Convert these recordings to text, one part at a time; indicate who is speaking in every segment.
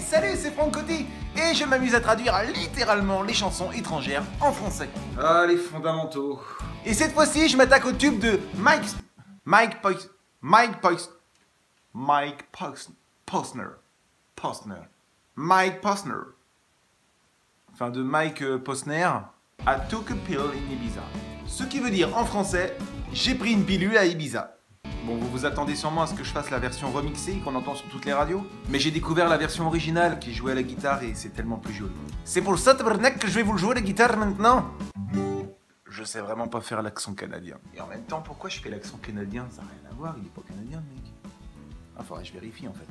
Speaker 1: salut, c'est Franck Coty et je m'amuse à traduire littéralement les chansons étrangères en français.
Speaker 2: Ah, les fondamentaux.
Speaker 1: Et cette fois-ci, je m'attaque au tube de Mike Posner. Enfin, de Mike Posner à Took a Pill in Ibiza. Ce qui veut dire en français, j'ai pris une pilule à Ibiza. Bon, vous vous attendez sûrement à ce que je fasse la version remixée qu'on entend sur toutes les radios, mais j'ai découvert la version originale qui jouait à la guitare et c'est tellement plus joli. C'est pour ça, tabarnak, que je vais vous le jouer la guitare maintenant. Je sais vraiment pas faire l'accent canadien. Et en même temps, pourquoi je fais l'accent canadien? Ça n'a rien à voir, il est pas canadien le mec. Ah, faudrait que je vérifie en fait.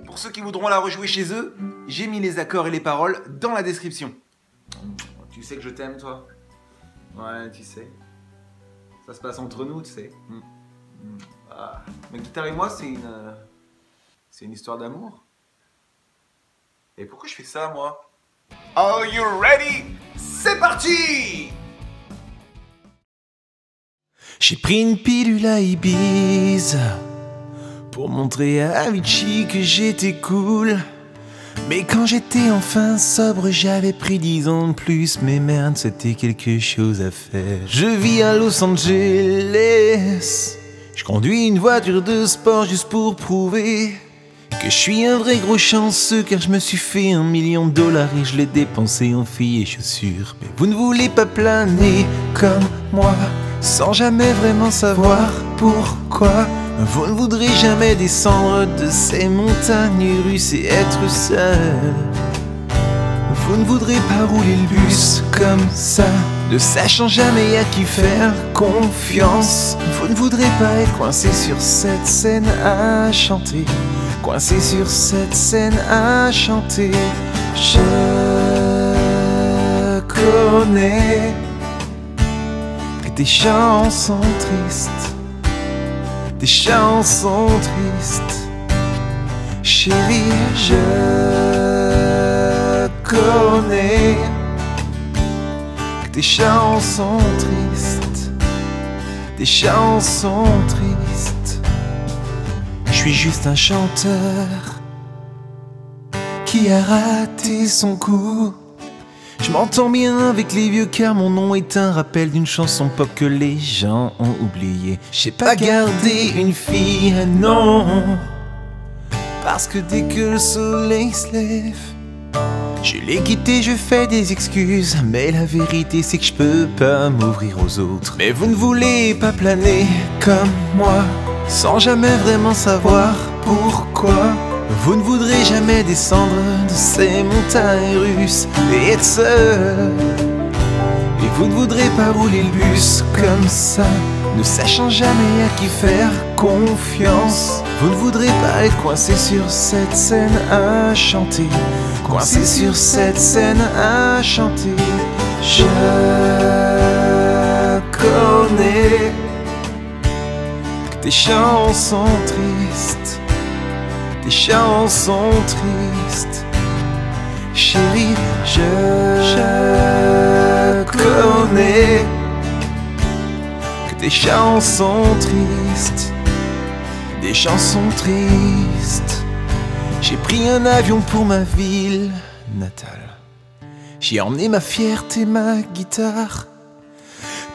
Speaker 1: Pour ceux qui voudront la rejouer chez eux, j'ai mis les accords et les paroles dans la description. Tu sais que je t'aime, toi? Ouais, tu sais. Ça se passe entre nous, tu sais. Ah. Ma guitare et moi, c'est une histoire d'amour. Et pourquoi je fais ça, moi? Are you ready? C'est parti!
Speaker 3: J'ai pris une pilule à Ibiza pour montrer à Avicii que j'étais cool. Mais quand j'étais enfin sobre, j'avais pris 10 ans de plus. Mais merde, c'était quelque chose à faire. Je vis à Los Angeles. Je conduis une voiture de sport juste pour prouver que je suis un vrai gros chanceux, car je me suis fait $1 million et je l'ai dépensé en filles et chaussures. Mais vous ne voulez pas planer comme moi, sans jamais vraiment savoir pourquoi. Vous ne voudrez jamais descendre de ces montagnes russes et être seul. Vous ne voudrez pas rouler le bus comme ça, ne sachant jamais à qui faire confiance. Vous ne voudrez pas être coincé sur cette scène à chanter, coincé sur cette scène à chanter. Je connais des chansons tristes, des chansons tristes. Chérie, je connais des chansons tristes, des chansons tristes. Je suis juste un chanteur qui a raté son coup. Je m'entends bien avec les vieux car mon nom est un rappel d'une chanson pop que les gens ont oublié. J'ai pas gardé une fille, non, parce que dès que le soleil se lève, je l'ai quitté, je fais des excuses. Mais la vérité c'est que je peux pas m'ouvrir aux autres. Mais vous ne voulez pas planer comme moi, sans jamais vraiment savoir pourquoi. Vous ne voudrez jamais descendre de ces montagnes russes et être seul. Et vous ne voudrez pas rouler le bus comme ça, ne sachant jamais à qui faire confiance. Vous ne voudrez pas être coincé sur cette scène à chanter, coincé sur cette scène à chanter. Je connais des chansons tristes, des chansons tristes. Chérie, je connais que des chansons tristes, des chansons tristes. J'ai pris un avion pour ma ville natale. J'ai emmené ma fierté, ma guitare.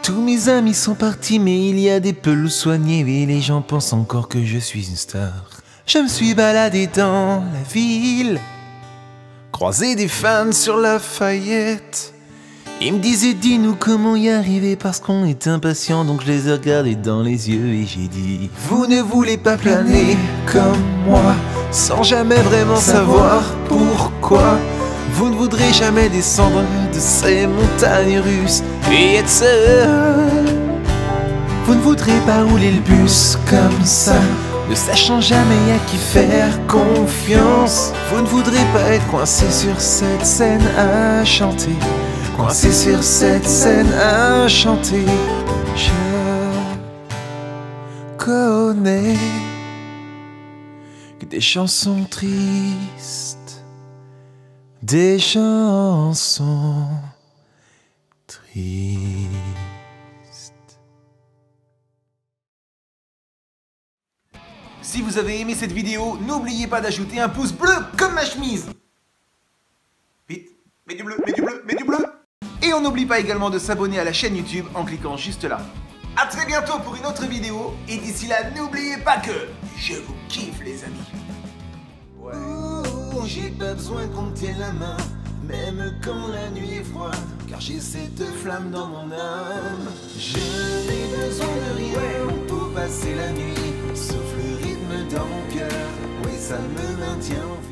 Speaker 3: Tous mes amis sont partis, mais il y a des pelouses soignées et les gens pensent encore que je suis une star. Je me suis baladé dans la ville, croisé des fans sur Lafayette. Ils me disaient dis-nous comment y arriver parce qu'on est impatient. Donc je les ai regardés dans les yeux et j'ai dit vous ne voulez pas planer comme moi, sans jamais vraiment savoir pourquoi. Vous ne voudrez jamais descendre de ces montagnes russes et être seul. Vous ne voudrez pas rouler le bus comme ça, ne sachant jamais à qui faire confiance. Vous ne voudrez pas être coincé sur cette scène à chanter, coincé sur cette scène à chanter. Je connais que des chansons tristes, des chansons tristes.
Speaker 1: Si vous avez aimé cette vidéo, n'oubliez pas d'ajouter un pouce bleu comme ma chemise. Vite, mets du bleu, mets du bleu, mets du bleu. Et on n'oublie pas également de s'abonner à la chaîne YouTube en cliquant juste là. A très bientôt pour une autre vidéo. Et d'ici là, n'oubliez pas que je vous kiffe les amis.
Speaker 3: Ouais. Ouh, j'ai pas besoin qu'on me tienne la main, même quand la nuit est froide, car j'ai cette flamme dans mon âme. Je n'ai besoin de rien pour passer la nuit, sauf le rythme dans mon cœur. Oui, ça me maintient en vie.